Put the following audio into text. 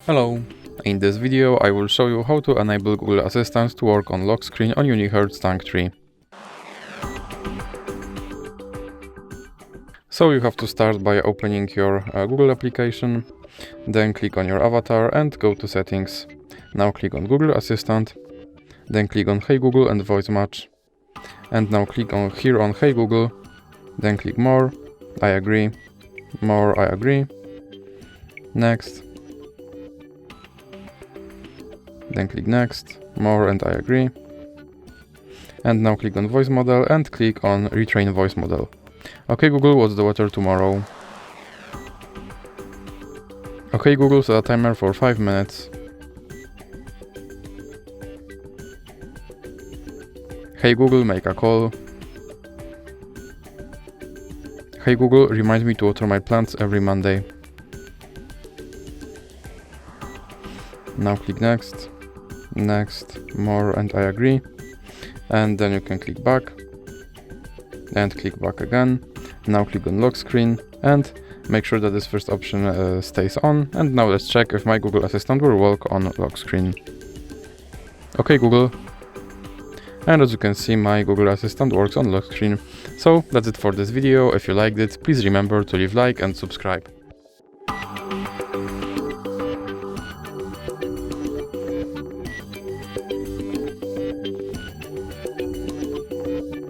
Hello! In this video I will show you how to enable Google Assistant to work on lock screen on UNIHERTZ Tank 3. So you have to start by opening your Google application, then click on your avatar and go to settings. Now click on Google Assistant, then click on Hey Google and voice match. And now click on here on Hey Google, then click More, I agree, More, I agree, Next. Then click Next, More and I agree. And now click on Voice Model and click on Retrain Voice Model. Okay Google, what's the weather tomorrow? Okay Google, set a timer for 5 minutes. Hey Google, make a call. Hey Google, remind me to water my plants every Monday. Now click Next, Next, More and I agree. And then you can click back. And click back again. Now click on lock screen and make sure that this first option stays on. And now let's check if my Google Assistant will work on lock screen. Okay Google. And as you can see, my Google Assistant works on lock screen. So that's it for this video. If you liked it, please remember to leave like and subscribe.